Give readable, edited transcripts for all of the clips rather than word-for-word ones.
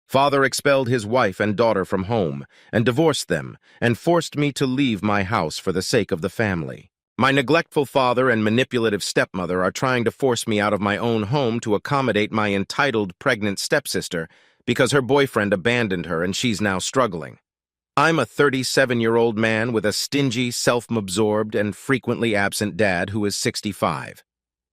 Father expelled his wife and daughter from home and divorced them and forced me to leave my house for the sake of the family. My neglectful father and manipulative stepmother are trying to force me out of my own home to accommodate my entitled pregnant stepsister because her boyfriend abandoned her and she's now struggling. I'm a 37-year-old man with a stingy, self-absorbed, and frequently absent dad who is 65.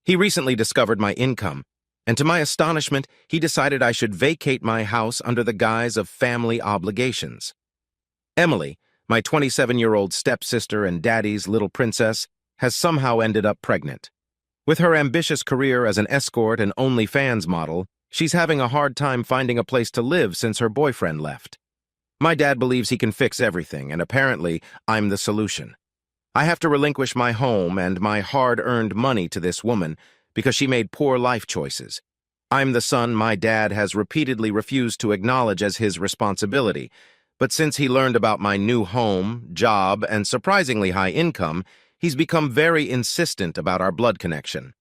He recently discovered my income, and to my astonishment, he decided I should vacate my house under the guise of family obligations. Emily, my 27-year-old stepsister and daddy's little princess, has somehow ended up pregnant. With her ambitious career as an escort and OnlyFans model, she's having a hard time finding a place to live since her boyfriend left. My dad believes he can fix everything, and apparently, I'm the solution. I have to relinquish my home and my hard-earned money to this woman because she made poor life choices. I'm the son my dad has repeatedly refused to acknowledge as his responsibility, but since he learned about my new home, job, and surprisingly high income, he's become very insistent about our blood connection.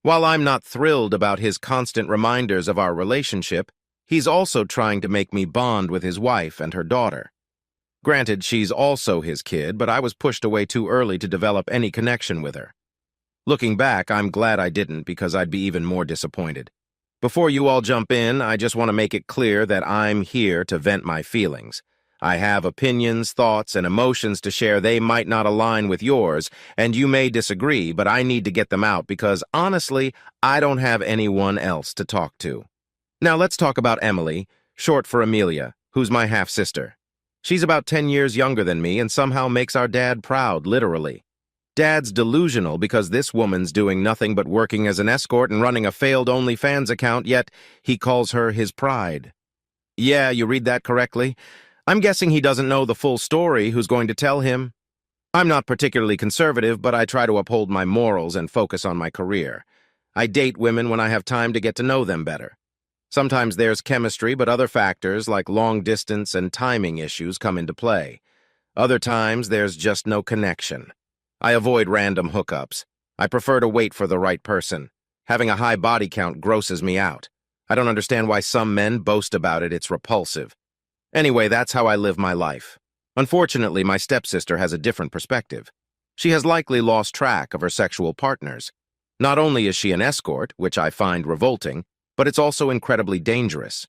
While I'm not thrilled about his constant reminders of our relationship, he's also trying to make me bond with his wife and her daughter. Granted, she's also his kid, but I was pushed away too early to develop any connection with her. Looking back, I'm glad I didn't because I'd be even more disappointed. Before you all jump in, I just want to make it clear that I'm here to vent my feelings. I have opinions, thoughts, and emotions to share. They might not align with yours, and you may disagree, but I need to get them out because, honestly, I don't have anyone else to talk to. Now let's talk about Emily, short for Amelia, who's my half-sister. She's about 10 years younger than me and somehow makes our dad proud, literally. Dad's delusional because this woman's doing nothing but working as an escort and running a failed OnlyFans account, yet he calls her his pride. Yeah, you read that correctly. I'm guessing he doesn't know the full story. Who's going to tell him? I'm not particularly conservative, but I try to uphold my morals and focus on my career. I date women when I have time to get to know them better. Sometimes there's chemistry, but other factors like long distance and timing issues come into play. Other times there's just no connection. I avoid random hookups. I prefer to wait for the right person. Having a high body count grosses me out. I don't understand why some men boast about it. It's repulsive. Anyway, that's how I live my life. Unfortunately, my stepsister has a different perspective. She has likely lost track of her sexual partners. Not only is she an escort, which I find revolting, but it's also incredibly dangerous.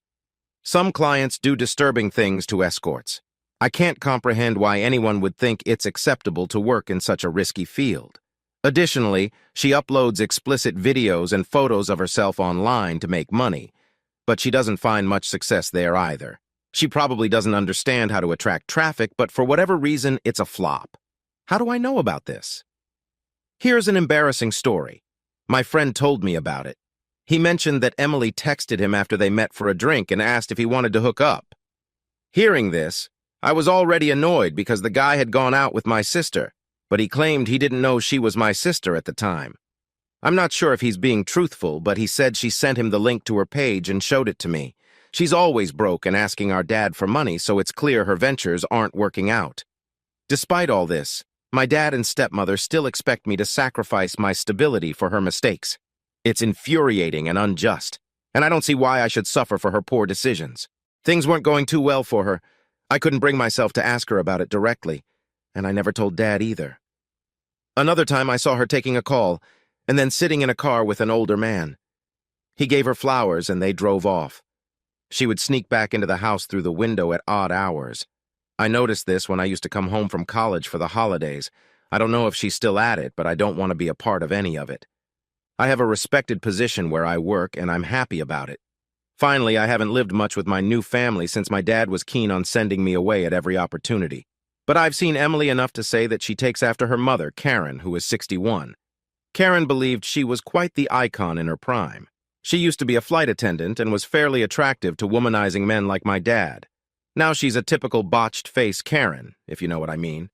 Some clients do disturbing things to escorts. I can't comprehend why anyone would think it's acceptable to work in such a risky field. Additionally, she uploads explicit videos and photos of herself online to make money, but she doesn't find much success there either. She probably doesn't understand how to attract traffic, but for whatever reason, it's a flop. How do I know about this? Here's an embarrassing story. My friend told me about it. He mentioned that Emily texted him after they met for a drink and asked if he wanted to hook up. Hearing this, I was already annoyed because the guy had gone out with my sister, but he claimed he didn't know she was my sister at the time. I'm not sure if he's being truthful, but he said she sent him the link to her page and showed it to me. She's always broke and asking our dad for money, so it's clear her ventures aren't working out. Despite all this, my dad and stepmother still expect me to sacrifice my stability for her mistakes. It's infuriating and unjust, and I don't see why I should suffer for her poor decisions. Things weren't going too well for her. I couldn't bring myself to ask her about it directly, and I never told Dad either. Another time I saw her taking a call, and then sitting in a car with an older man. He gave her flowers and they drove off. She would sneak back into the house through the window at odd hours. I noticed this when I used to come home from college for the holidays. I don't know if she's still at it, but I don't want to be a part of any of it. I have a respected position where I work, and I'm happy about it. Finally, I haven't lived much with my new family since my dad was keen on sending me away at every opportunity. But I've seen Emily enough to say that she takes after her mother, Karen, who is 61. Karen believed she was quite the icon in her prime. She used to be a flight attendant and was fairly attractive to womanizing men like my dad. Now she's a typical botched-face Karen, if you know what I mean.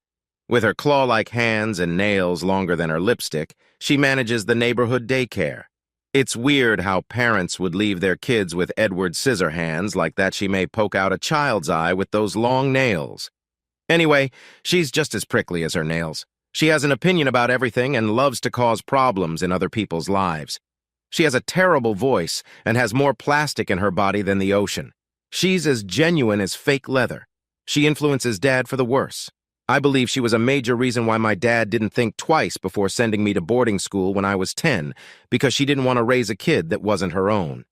With her claw-like hands and nails longer than her lipstick, she manages the neighborhood daycare. It's weird how parents would leave their kids with Edward Scissorhands like that she may poke out a child's eye with those long nails. Anyway, she's just as prickly as her nails. She has an opinion about everything and loves to cause problems in other people's lives. She has a terrible voice and has more plastic in her body than the ocean. She's as genuine as fake leather. She influences Dad for the worse. I believe she was a major reason why my dad didn't think twice before sending me to boarding school when I was 10, because she didn't want to raise a kid that wasn't her own.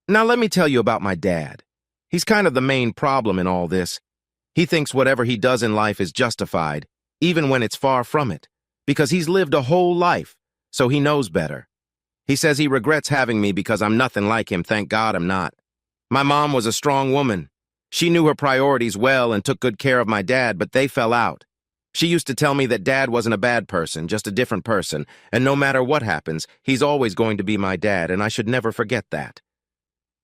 Now let me tell you about my dad. He's kind of the main problem in all this. He thinks whatever he does in life is justified, even when it's far from it, because he's lived a whole life, so he knows better. He says he regrets having me because I'm nothing like him, thank God I'm not. My mom was a strong woman. She knew her priorities well and took good care of my dad, but they fell out. She used to tell me that Dad wasn't a bad person, just a different person, and no matter what happens, he's always going to be my dad, and I should never forget that.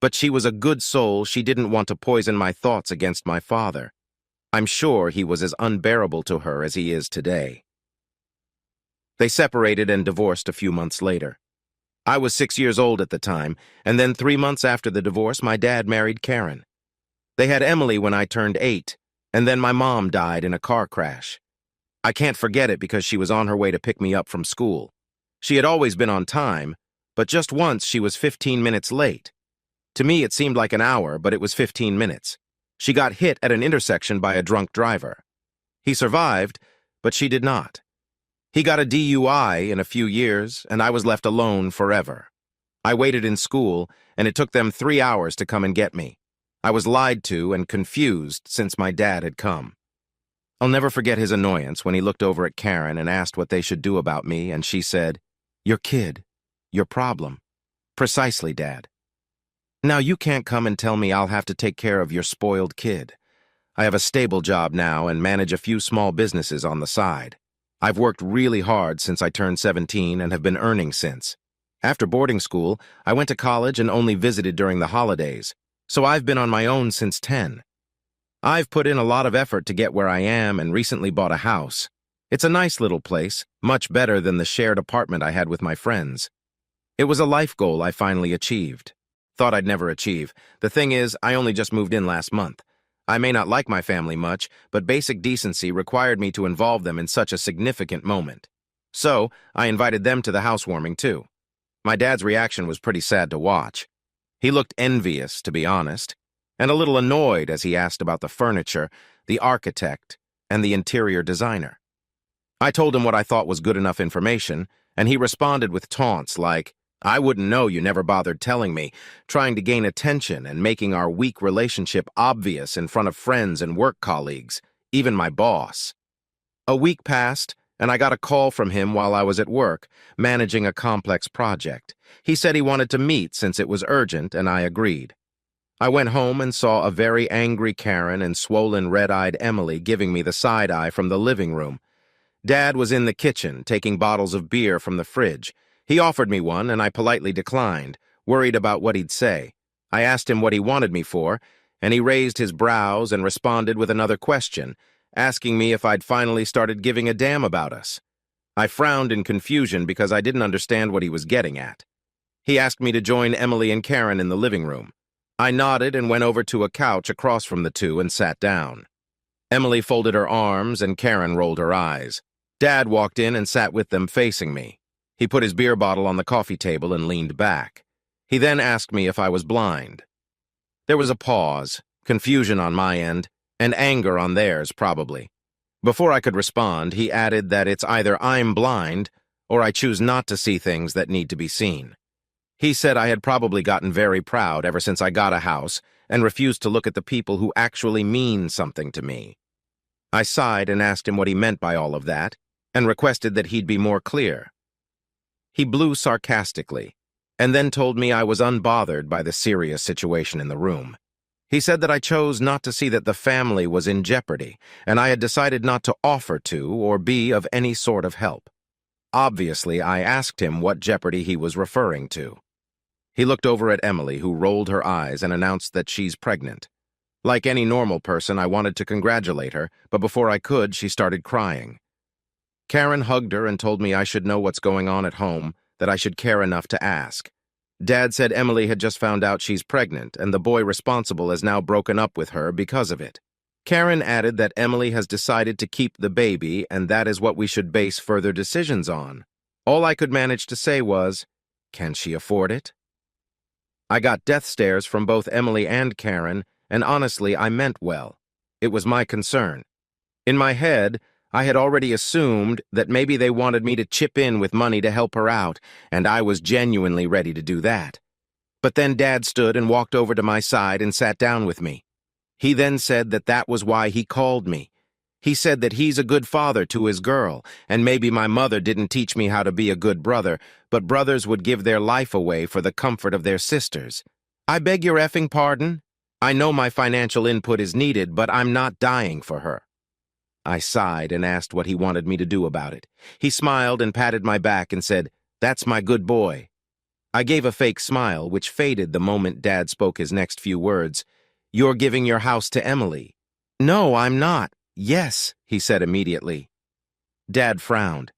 But she was a good soul. She didn't want to poison my thoughts against my father. I'm sure he was as unbearable to her as he is today. They separated and divorced a few months later. I was 6 years old at the time, and then 3 months after the divorce, my dad married Karen. They had Emily when I turned 8, and then my mom died in a car crash. I can't forget it because she was on her way to pick me up from school. She had always been on time, but just once she was 15 minutes late. To me, it seemed like an hour, but it was 15 minutes. She got hit at an intersection by a drunk driver. He survived, but she did not. He got a DUI in a few years, and I was left alone forever. I waited in school, and it took them 3 hours to come and get me. I was lied to and confused since my dad had come. I'll never forget his annoyance when he looked over at Karen and asked what they should do about me, and she said, "Your kid. Your problem." "Precisely, Dad. Now you can't come and tell me I'll have to take care of your spoiled kid. I have a stable job now and manage a few small businesses on the side. I've worked really hard since I turned 17 and have been earning since. After boarding school, I went to college and only visited during the holidays, so I've been on my own since 10. I've put in a lot of effort to get where I am and recently bought a house. It's a nice little place, much better than the shared apartment I had with my friends. It was a life goal I finally achieved. Thought I'd never achieve. The thing is, I only just moved in last month. I may not like my family much, but basic decency required me to involve them in such a significant moment. So, I invited them to the housewarming too. My dad's reaction was pretty sad to watch. He looked envious, to be honest, and a little annoyed as he asked about the furniture, the architect, and the interior designer. I told him what I thought was good enough information, and he responded with taunts like, "I wouldn't know, you never bothered telling me," trying to gain attention and making our weak relationship obvious in front of friends and work colleagues, even my boss. A week passed, and I got a call from him while I was at work, managing a complex project. He said he wanted to meet since it was urgent, and I agreed. I went home and saw a very angry Karen and swollen red-eyed Emily giving me the side-eye from the living room. Dad was in the kitchen, taking bottles of beer from the fridge. He offered me one, and I politely declined, worried about what he'd say. I asked him what he wanted me for, and he raised his brows and responded with another question, asking me if I'd finally started giving a damn about us. I frowned in confusion because I didn't understand what he was getting at. He asked me to join Emily and Karen in the living room. I nodded and went over to a couch across from the two and sat down. Emily folded her arms and Karen rolled her eyes. Dad walked in and sat with them facing me. He put his beer bottle on the coffee table and leaned back. He then asked me if I was blind. There was a pause, confusion on my end, and anger on theirs, probably. Before I could respond, he added that it's either I'm blind or I choose not to see things that need to be seen. He said I had probably gotten very proud ever since I got a house and refused to look at the people who actually mean something to me. I sighed and asked him what he meant by all of that, and requested that he'd be more clear. He blew sarcastically, and then told me I was unbothered by the serious situation in the room. He said that I chose not to see that the family was in jeopardy, and I had decided not to offer to or be of any sort of help. Obviously, I asked him what jeopardy he was referring to. He looked over at Emily, who rolled her eyes and announced that she's pregnant. Like any normal person, I wanted to congratulate her, but before I could, she started crying. Karen hugged her and told me I should know what's going on at home, that I should care enough to ask. Dad said Emily had just found out she's pregnant, and the boy responsible has now broken up with her because of it. Karen added that Emily has decided to keep the baby, and that is what we should base further decisions on. All I could manage to say was, "Can she afford it?" I got death stares from both Emily and Karen, and honestly, I meant well. It was my concern. In my head, I had already assumed that maybe they wanted me to chip in with money to help her out, and I was genuinely ready to do that. But then Dad stood and walked over to my side and sat down with me. He then said that that was why he called me. He said that he's a good father to his girl, and maybe my mother didn't teach me how to be a good brother, but brothers would give their life away for the comfort of their sisters. I beg your effing pardon? I know my financial input is needed, but I'm not dying for her. I sighed and asked what he wanted me to do about it. He smiled and patted my back and said, "That's my good boy." I gave a fake smile, which faded the moment Dad spoke his next few words. "You're giving your house to Emily." "No, I'm not." "Yes," he said immediately. Dad frowned.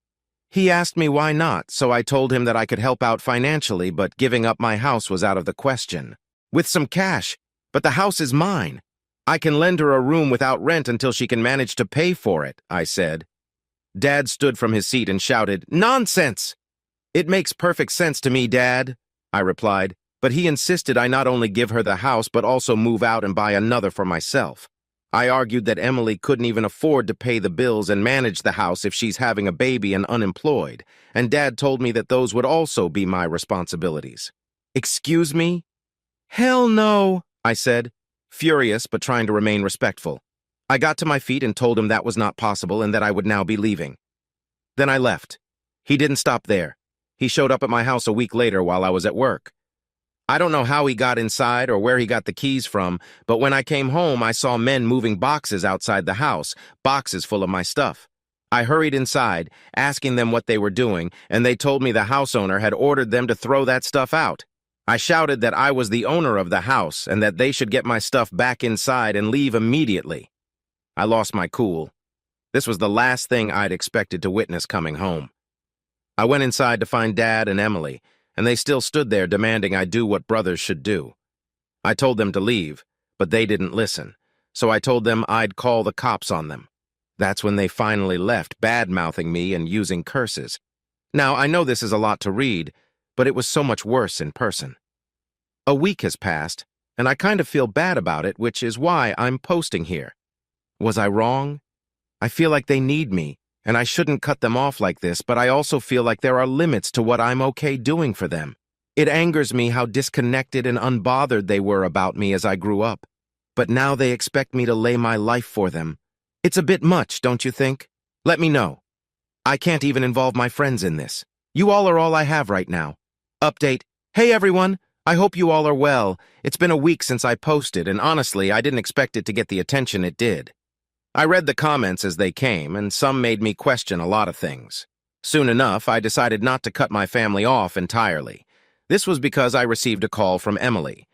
He asked me why not, so I told him that I could help out financially, but giving up my house was out of the question. "With some cash, but the house is mine. I can lend her a room without rent until she can manage to pay for it," I said. Dad stood from his seat and shouted, "Nonsense!" "It makes perfect sense to me, Dad," I replied, but he insisted I not only give her the house but also move out and buy another for myself. I argued that Emily couldn't even afford to pay the bills and manage the house if she's having a baby and unemployed, and Dad told me that those would also be my responsibilities. "Excuse me?" "Hell no," I said, furious but trying to remain respectful. I got to my feet and told him that was not possible and that I would now be leaving. Then I left. He didn't stop there. He showed up at my house a week later while I was at work. I don't know how he got inside or where he got the keys from, but when I came home, I saw men moving boxes outside the house, boxes full of my stuff. I hurried inside, asking them what they were doing, and they told me the house owner had ordered them to throw that stuff out. I shouted that I was the owner of the house and that they should get my stuff back inside and leave immediately. I lost my cool. This was the last thing I'd expected to witness coming home. I went inside to find Dad and Emily, and they still stood there demanding I do what brothers should do. I told them to leave, but they didn't listen, so I told them I'd call the cops on them. That's when they finally left, bad-mouthing me and using curses. Now, I know this is a lot to read, but it was so much worse in person. A week has passed, and I kind of feel bad about it, which is why I'm posting here. Was I wrong? I feel like they need me, and I shouldn't cut them off like this, but I also feel like there are limits to what I'm okay doing for them. It angers me how disconnected and unbothered they were about me as I grew up. But now they expect me to lay my life for them. It's a bit much, don't you think? Let me know. I can't even involve my friends in this. You all are all I have right now. Update. Hey everyone, I hope you all are well. It's been a week since I posted, and honestly, I didn't expect it to get the attention it did. I read the comments as they came, and some made me question a lot of things. Soon enough, I decided not to cut my family off entirely. This was because I received a call from Emily.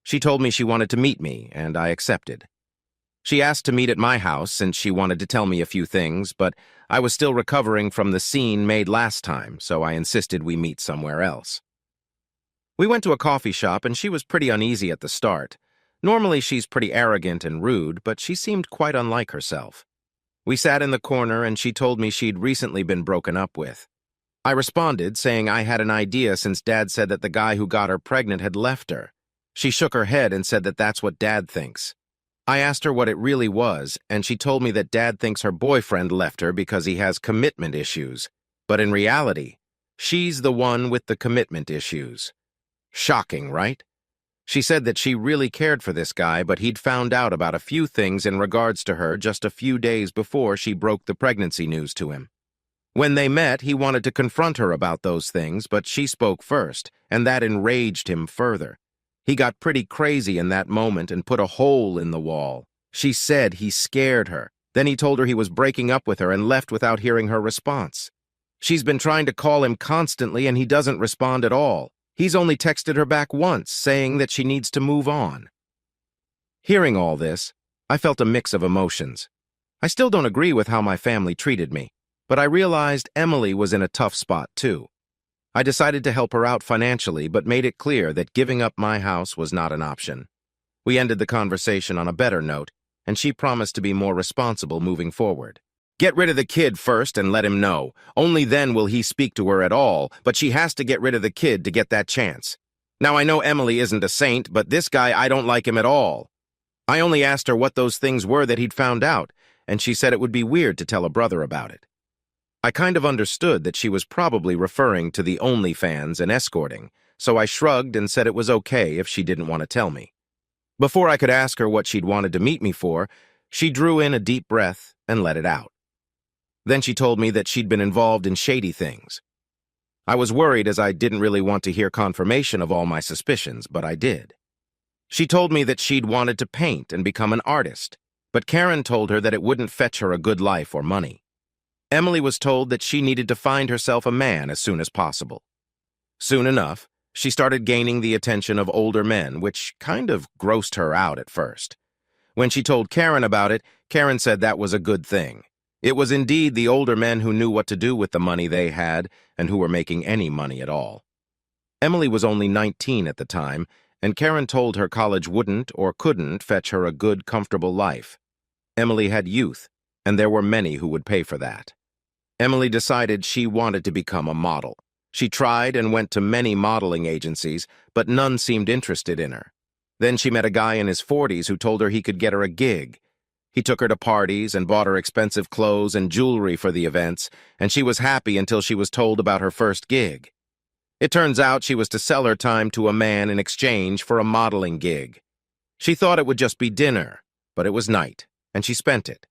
She told me she wanted to meet me, and I accepted. She asked to meet at my house since she wanted to tell me a few things, but I was still recovering from the scene made last time, so I insisted we meet somewhere else. We went to a coffee shop, and she was pretty uneasy at the start. Normally, she's pretty arrogant and rude, but she seemed quite unlike herself. We sat in the corner, and she told me she'd recently been broken up with. I responded, saying I had an idea since Dad said that the guy who got her pregnant had left her. She shook her head and said that that's what Dad thinks. I asked her what it really was, and she told me that Dad thinks her boyfriend left her because he has commitment issues. But in reality, she's the one with the commitment issues. Shocking, right? She said that she really cared for this guy, but he'd found out about a few things in regards to her just a few days before she broke the pregnancy news to him. When they met, he wanted to confront her about those things, but she spoke first, and that enraged him further. He got pretty crazy in that moment and put a hole in the wall. She said he scared her. Then he told her he was breaking up with her and left without hearing her response. She's been trying to call him constantly, and he doesn't respond at all. He's only texted her back once, saying that she needs to move on. Hearing all this, I felt a mix of emotions. I still don't agree with how my family treated me, but I realized Emily was in a tough spot too. I decided to help her out financially, but made it clear that giving up my house was not an option. We ended the conversation on a better note, and she promised to be more responsible moving forward. Get rid of the kid first and let him know. Only then will he speak to her at all, but she has to get rid of the kid to get that chance. Now, I know Emily isn't a saint, but this guy, I don't like him at all. I only asked her what those things were that he'd found out, and she said it would be weird to tell a brother about it. I kind of understood that she was probably referring to the OnlyFans and escorting, so I shrugged and said it was okay if she didn't want to tell me. Before I could ask her what she'd wanted to meet me for, she drew in a deep breath and let it out. Then she told me that she'd been involved in shady things. I was worried as I didn't really want to hear confirmation of all my suspicions, but I did. She told me that she'd wanted to paint and become an artist, but Karen told her that it wouldn't fetch her a good life or money. Emily was told that she needed to find herself a man as soon as possible. Soon enough, she started gaining the attention of older men, which kind of grossed her out at first. When she told Karen about it, Karen said that was a good thing. It was indeed the older men who knew what to do with the money they had and who were making any money at all. Emily was only 19 at the time, and Karen told her college wouldn't or couldn't fetch her a good, comfortable life. Emily had youth, and there were many who would pay for that. Emily decided she wanted to become a model. She tried and went to many modeling agencies, but none seemed interested in her. Then she met a guy in his 40s who told her he could get her a gig. He took her to parties and bought her expensive clothes and jewelry for the events, and she was happy until she was told about her first gig. It turns out she was to sell her time to a man in exchange for a modeling gig. She thought it would just be dinner, but it was night, and she spent it.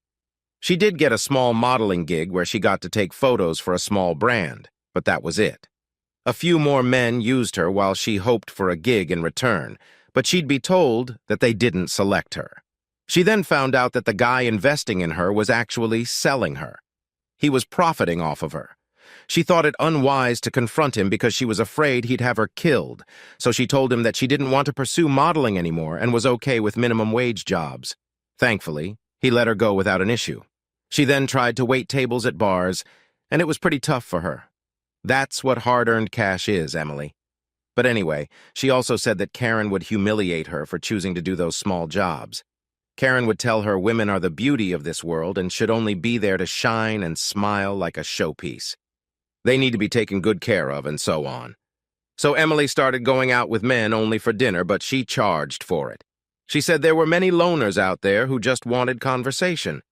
She did get a small modeling gig where she got to take photos for a small brand, but that was it. A few more men used her while she hoped for a gig in return, but she'd be told that they didn't select her. She then found out that the guy investing in her was actually selling her. He was profiting off of her. She thought it unwise to confront him because she was afraid he'd have her killed, so she told him that she didn't want to pursue modeling anymore and was okay with minimum wage jobs. Thankfully, he let her go without an issue. She then tried to wait tables at bars, and it was pretty tough for her. That's what hard-earned cash is, Emily. But anyway, she also said that Karen would humiliate her for choosing to do those small jobs. Karen would tell her women are the beauty of this world and should only be there to shine and smile like a showpiece. They need to be taken good care of, and so on. So Emily started going out with men only for dinner, but she charged for it. She said there were many loners out there who just wanted conversation.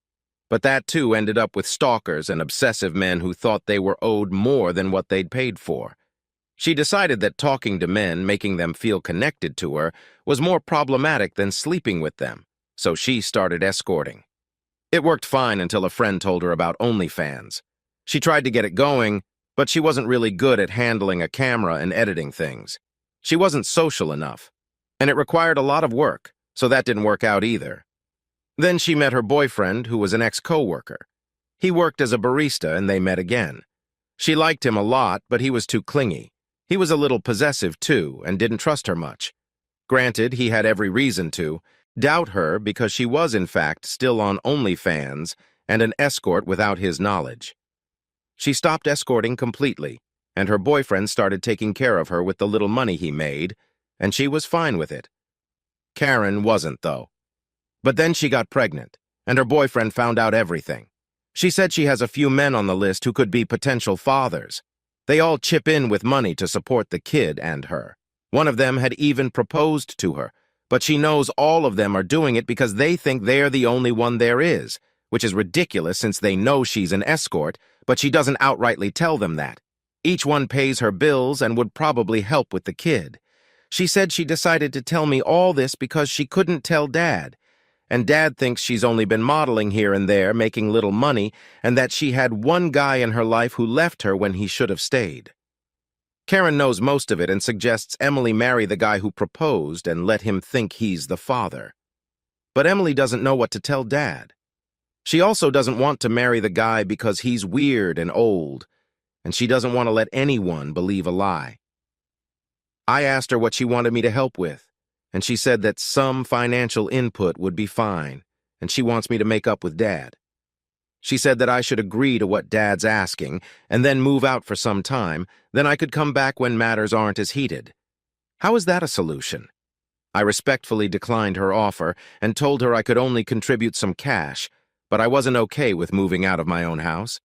But that too ended up with stalkers and obsessive men who thought they were owed more than what they'd paid for. She decided that talking to men, making them feel connected to her, was more problematic than sleeping with them. So she started escorting. It worked fine until a friend told her about OnlyFans. She tried to get it going, but she wasn't really good at handling a camera and editing things. She wasn't social enough, and it required a lot of work, so that didn't work out either. Then she met her boyfriend, who was an ex-coworker. He worked as a barista, and they met again. She liked him a lot, but he was too clingy. He was a little possessive, too, and didn't trust her much. Granted, he had every reason to doubt her because she was, in fact, still on OnlyFans and an escort without his knowledge. She stopped escorting completely, and her boyfriend started taking care of her with the little money he made, and she was fine with it. Karen wasn't, though. But then she got pregnant, and her boyfriend found out everything. She said she has a few men on the list who could be potential fathers. They all chip in with money to support the kid and her. One of them had even proposed to her, but she knows all of them are doing it because they think they're the only one there is, which is ridiculous since they know she's an escort, but she doesn't outrightly tell them that. Each one pays her bills and would probably help with the kid. She said she decided to tell me all this because she couldn't tell Dad, and Dad thinks she's only been modeling here and there, making little money, and that she had one guy in her life who left her when he should have stayed. Karen knows most of it and suggests Emily marry the guy who proposed and let him think he's the father. But Emily doesn't know what to tell Dad. She also doesn't want to marry the guy because he's weird and old, and she doesn't want to let anyone believe a lie. I asked her what she wanted me to help with, and she said that some financial input would be fine, and she wants me to make up with Dad. She said that I should agree to what Dad's asking and then move out for some time, then I could come back when matters aren't as heated. How is that a solution? I respectfully declined her offer and told her I could only contribute some cash, but I wasn't okay with moving out of my own house.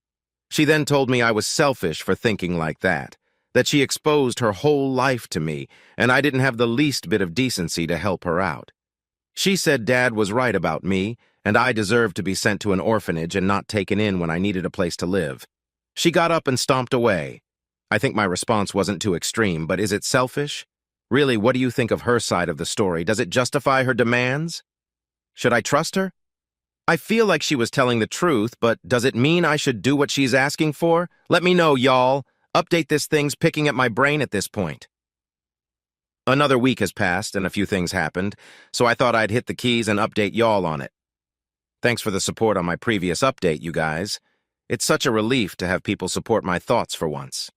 She then told me I was selfish for thinking like that she exposed her whole life to me, and I didn't have the least bit of decency to help her out. She said Dad was right about me, and I deserved to be sent to an orphanage and not taken in when I needed a place to live. She got up and stomped away. I think my response wasn't too extreme, but is it selfish? Really, what do you think of her side of the story? Does it justify her demands? Should I trust her? I feel like she was telling the truth, but does it mean I should do what she's asking for? Let me know, y'all. Update this thing's picking at my brain at this point. Another week has passed and a few things happened, so I thought I'd hit the keys and update y'all on it. Thanks for the support on my previous update, you guys. It's such a relief to have people support my thoughts for once.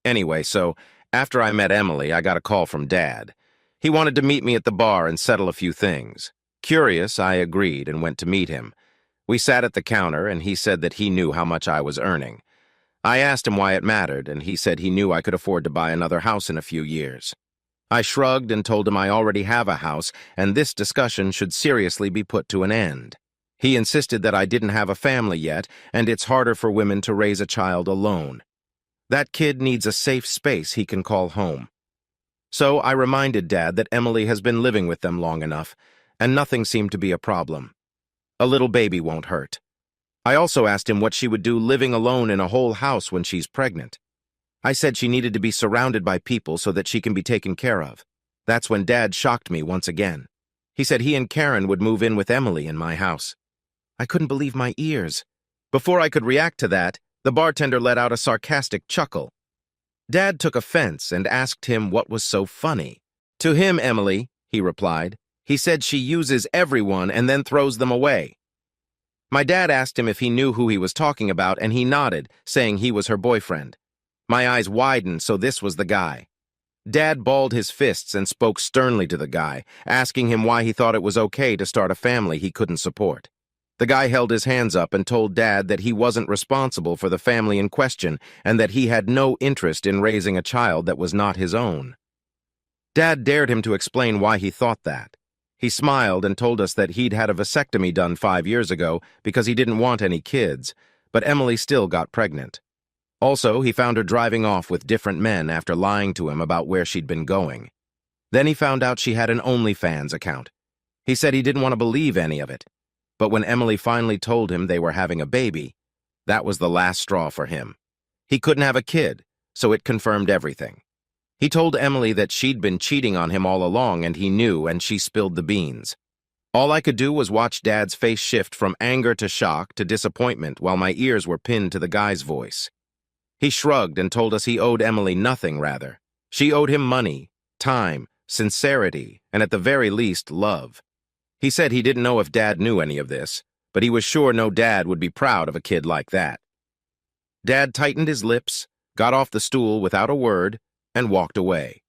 Anyway, so after I met Emily, I got a call from Dad. He wanted to meet me at the bar and settle a few things. Curious, I agreed and went to meet him. We sat at the counter, and he said that he knew how much I was earning. I asked him why it mattered, and he said he knew I could afford to buy another house in a few years. I shrugged and told him I already have a house, and this discussion should seriously be put to an end. He insisted that I didn't have a family yet, and it's harder for women to raise a child alone. That kid needs a safe space he can call home. So I reminded Dad that Emily has been living with them long enough, and nothing seemed to be a problem. A little baby won't hurt. I also asked him what she would do living alone in a whole house when she's pregnant. I said she needed to be surrounded by people so that she can be taken care of. That's when Dad shocked me once again. He said he and Karen would move in with Emily in my house. I couldn't believe my ears. Before I could react to that, the bartender let out a sarcastic chuckle. Dad took offense and asked him what was so funny. To him, Emily, he replied. He said she uses everyone and then throws them away. My dad asked him if he knew who he was talking about, and he nodded, saying he was her boyfriend. My eyes widened, so this was the guy. Dad balled his fists and spoke sternly to the guy, asking him why he thought it was okay to start a family he couldn't support. The guy held his hands up and told Dad that he wasn't responsible for the family in question and that he had no interest in raising a child that was not his own. Dad dared him to explain why he thought that. He smiled and told us that he'd had a vasectomy done 5 years ago because he didn't want any kids, but Emily still got pregnant. Also, he found her driving off with different men after lying to him about where she'd been going. Then he found out she had an OnlyFans account. He said he didn't want to believe any of it. But when Emily finally told him they were having a baby, that was the last straw for him. He couldn't have a kid, so it confirmed everything. He told Emily that she'd been cheating on him all along and he knew, and she spilled the beans. All I could do was watch Dad's face shift from anger to shock to disappointment while my ears were pinned to the guy's voice. He shrugged and told us he owed Emily nothing, rather. She owed him money, time, sincerity, and at the very least, love. He said he didn't know if Dad knew any of this, but he was sure no dad would be proud of a kid like that. Dad tightened his lips, got off the stool without a word, and walked away.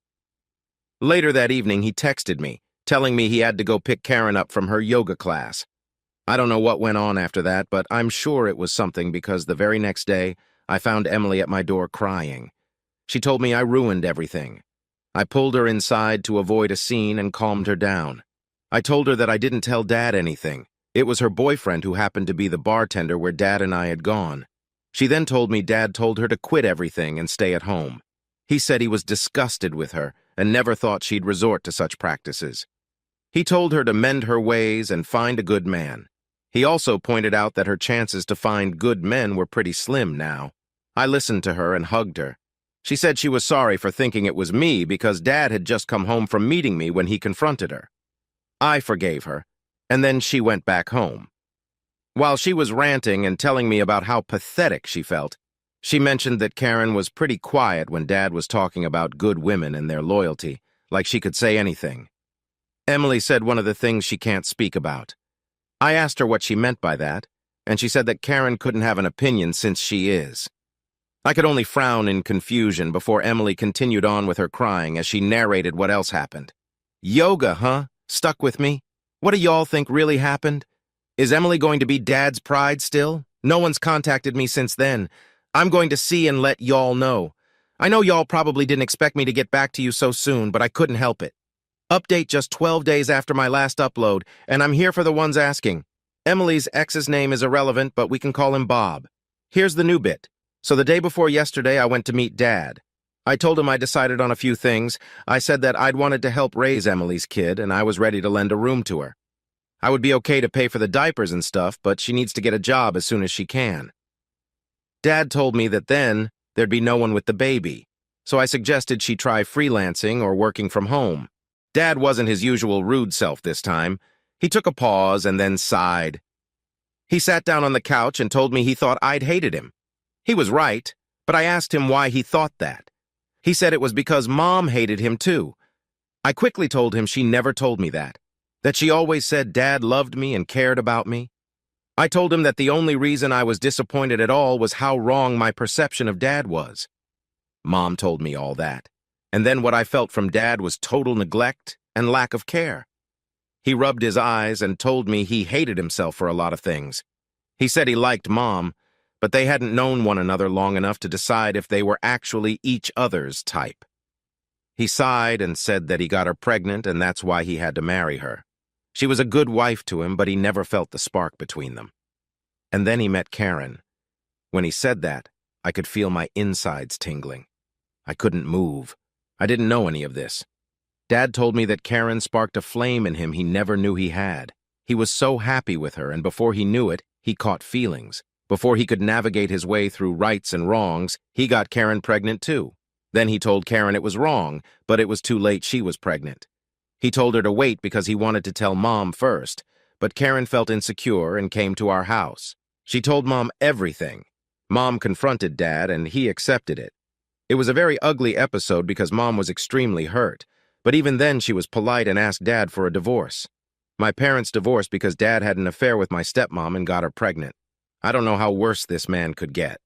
Later that evening, he texted me, telling me he had to go pick Karen up from her yoga class. I don't know what went on after that, but I'm sure it was something because the very next day, I found Emily at my door crying. She told me I ruined everything. I pulled her inside to avoid a scene and calmed her down. I told her that I didn't tell Dad anything. It was her boyfriend who happened to be the bartender where Dad and I had gone. She then told me Dad told her to quit everything and stay at home. He said he was disgusted with her and never thought she'd resort to such practices. He told her to mend her ways and find a good man. He also pointed out that her chances to find good men were pretty slim now. I listened to her and hugged her. She said she was sorry for thinking it was me because Dad had just come home from meeting me when he confronted her. I forgave her, and then she went back home. While she was ranting and telling me about how pathetic she felt, she mentioned that Karen was pretty quiet when Dad was talking about good women and their loyalty, like she could say anything. Emily said one of the things she can't speak about. I asked her what she meant by that, and she said that Karen couldn't have an opinion since she is. I could only frown in confusion before Emily continued on with her crying as she narrated what else happened. Yoga, huh? Stuck with me? What do y'all think really happened? Is Emily going to be Dad's pride still? No one's contacted me since then. I'm going to see and let y'all know. I know y'all probably didn't expect me to get back to you so soon, but I couldn't help it. Update just 12 days after my last upload, and I'm here for the ones asking. Emily's ex's name is irrelevant, but we can call him Bob. Here's the new bit. So the day before yesterday, I went to meet Dad. I told him I decided on a few things. I said that I'd wanted to help raise Emily's kid, and I was ready to lend a room to her. I would be okay to pay for the diapers and stuff, but she needs to get a job as soon as she can. Dad told me that then there'd be no one with the baby, so I suggested she try freelancing or working from home. Dad wasn't his usual rude self this time. He took a pause and then sighed. He sat down on the couch and told me he thought I'd hated him. He was right, but I asked him why he thought that. He said it was because Mom hated him too. I quickly told him she never told me that she always said Dad loved me and cared about me. I told him that the only reason I was disappointed at all was how wrong my perception of Dad was. Mom told me all that, and then what I felt from Dad was total neglect and lack of care. He rubbed his eyes and told me he hated himself for a lot of things. He said he liked Mom, but they hadn't known one another long enough to decide if they were actually each other's type. He sighed and said that he got her pregnant and that's why he had to marry her. She was a good wife to him, but he never felt the spark between them. And then he met Karen. When he said that, I could feel my insides tingling. I couldn't move. I didn't know any of this. Dad told me that Karen sparked a flame in him he never knew he had. He was so happy with her, and before he knew it, he caught feelings. Before he could navigate his way through rights and wrongs, he got Karen pregnant too. Then he told Karen it was wrong, but it was too late she was pregnant. He told her to wait because he wanted to tell Mom first, but Karen felt insecure and came to our house. She told Mom everything. Mom confronted Dad, and he accepted it. It was a very ugly episode because Mom was extremely hurt, but even then she was polite and asked Dad for a divorce. My parents divorced because Dad had an affair with my stepmom and got her pregnant. I don't know how worse this man could get.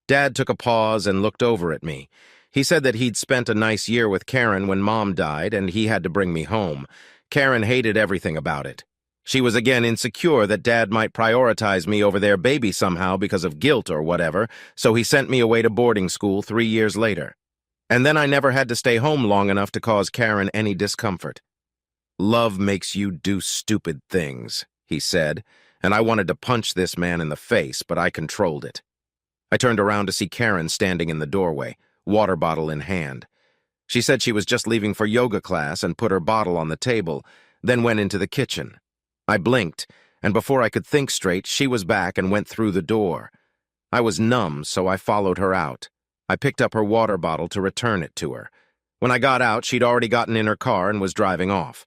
Dad took a pause and looked over at me. He said that he'd spent a nice year with Karen when Mom died and he had to bring me home. Karen hated everything about it. She was again insecure that Dad might prioritize me over their baby somehow because of guilt or whatever, so he sent me away to boarding school 3 years later. And then I never had to stay home long enough to cause Karen any discomfort. "Love makes you do stupid things," he said, and I wanted to punch this man in the face, but I controlled it. I turned around to see Karen standing in the doorway, water bottle in hand. She said she was just leaving for yoga class and put her bottle on the table, then went into the kitchen. I blinked, and before I could think straight, she was back and went through the door. I was numb, so I followed her out. I picked up her water bottle to return it to her. When I got out, she'd already gotten in her car and was driving off.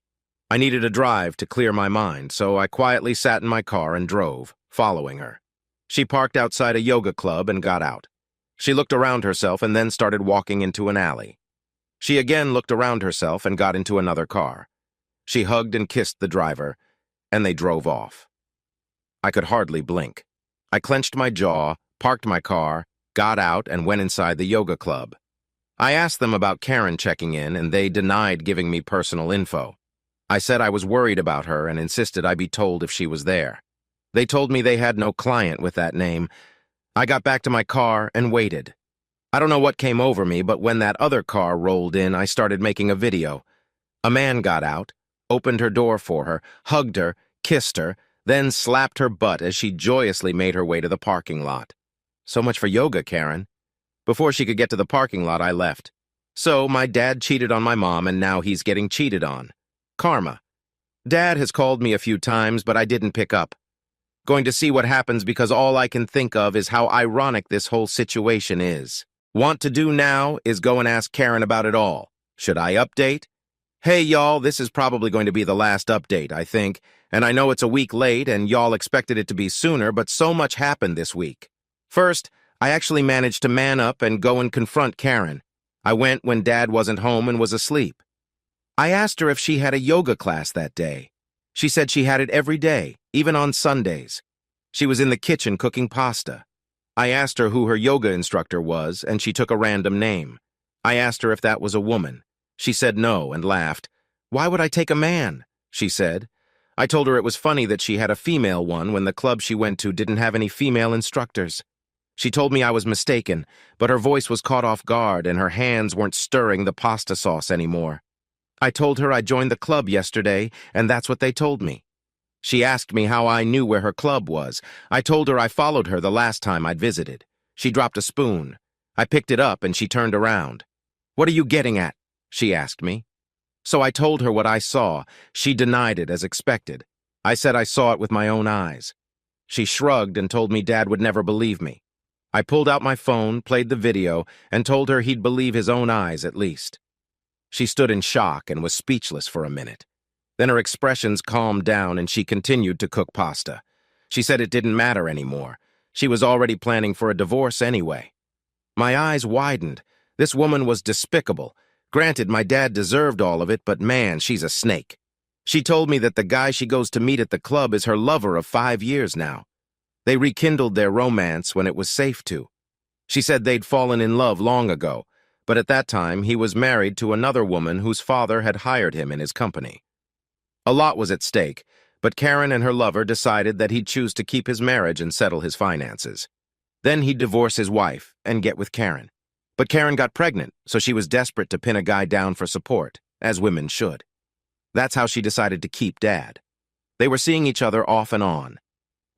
I needed a drive to clear my mind, so I quietly sat in my car and drove, following her. She parked outside a yoga club and got out. She looked around herself and then started walking into an alley. She again looked around herself and got into another car. She hugged and kissed the driver, and they drove off. I could hardly blink. I clenched my jaw, parked my car, got out, and went inside the yoga club. I asked them about Karen checking in, and they denied giving me personal info. I said I was worried about her and insisted I be told if she was there. They told me they had no client with that name. I got back to my car and waited. I don't know what came over me, but when that other car rolled in, I started making a video. A man got out, opened her door for her, hugged her, kissed her, then slapped her butt as she joyously made her way to the parking lot. So much for yoga, Karen. Before she could get to the parking lot, I left. So my dad cheated on my mom, and now he's getting cheated on. Karma. Dad has called me a few times, but I didn't pick up. Going to see what happens because all I can think of is how ironic this whole situation is. Want to do now is go and ask Karen about it all. Should I update? Hey, y'all, this is probably going to be the last update, I think, and I know it's a week late and y'all expected it to be sooner, but so much happened this week. First, I actually managed to man up and go and confront Karen. I went when Dad wasn't home and was asleep. I asked her if she had a yoga class that day. She said she had it every day, even on Sundays. She was in the kitchen cooking pasta. I asked her who her yoga instructor was, and she took a random name. I asked her if that was a woman. She said no and laughed. "Why would I take a man?" she said. I told her it was funny that she had a female one when the club she went to didn't have any female instructors. She told me I was mistaken, but her voice was caught off guard and her hands weren't stirring the pasta sauce anymore. I told her I joined the club yesterday, and that's what they told me. She asked me how I knew where her club was. I told her I followed her the last time I'd visited. She dropped a spoon. I picked it up and she turned around. "What are you getting at?" she asked me. So I told her what I saw. She denied it as expected. I said I saw it with my own eyes. She shrugged and told me Dad would never believe me. I pulled out my phone, played the video, and told her he'd believe his own eyes at least. She stood in shock and was speechless for a minute. Then her expressions calmed down and she continued to cook pasta. She said it didn't matter anymore. She was already planning for a divorce anyway. My eyes widened. This woman was despicable. Granted, my dad deserved all of it, but man, she's a snake. She told me that the guy she goes to meet at the club is her lover of 5 years now. They rekindled their romance when it was safe to. She said they'd fallen in love long ago, but at that time he was married to another woman whose father had hired him in his company. A lot was at stake, but Karen and her lover decided that he'd choose to keep his marriage and settle his finances. Then he'd divorce his wife and get with Karen. But Karen got pregnant, so she was desperate to pin a guy down for support, as women should. That's how she decided to keep Dad. They were seeing each other off and on.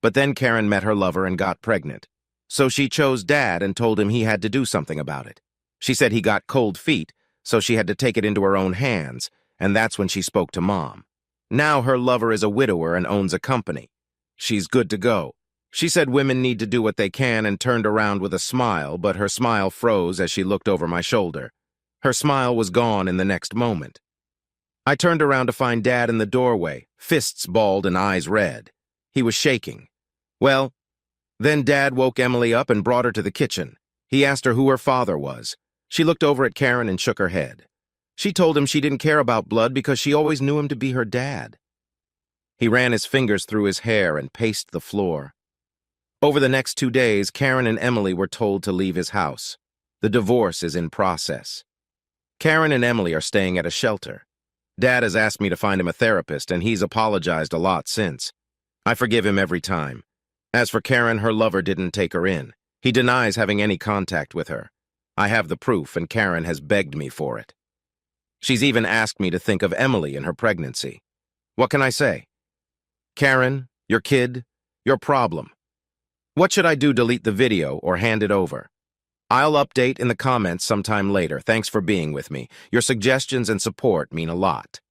But then Karen met her lover and got pregnant. So she chose Dad and told him he had to do something about it. She said he got cold feet, so she had to take it into her own hands, and that's when she spoke to Mom. Now her lover is a widower and owns a company. She's good to go. She said women need to do what they can and turned around with a smile, but her smile froze as she looked over my shoulder. Her smile was gone in the next moment. I turned around to find Dad in the doorway, fists balled and eyes red. He was shaking. Well, then Dad woke Emily up and brought her to the kitchen. He asked her who her father was. She looked over at Karen and shook her head. She told him she didn't care about blood because she always knew him to be her dad. He ran his fingers through his hair and paced the floor. Over the next 2 days, Karen and Emily were told to leave his house. The divorce is in process. Karen and Emily are staying at a shelter. Dad has asked me to find him a therapist, and he's apologized a lot since. I forgive him every time. As for Karen, her lover didn't take her in. He denies having any contact with her. I have the proof, and Karen has begged me for it. She's even asked me to think of Emily in her pregnancy. What can I say? Karen, your kid, your problem. What should I do? Delete the video or hand it over? I'll update in the comments sometime later. Thanks for being with me. Your suggestions and support mean a lot.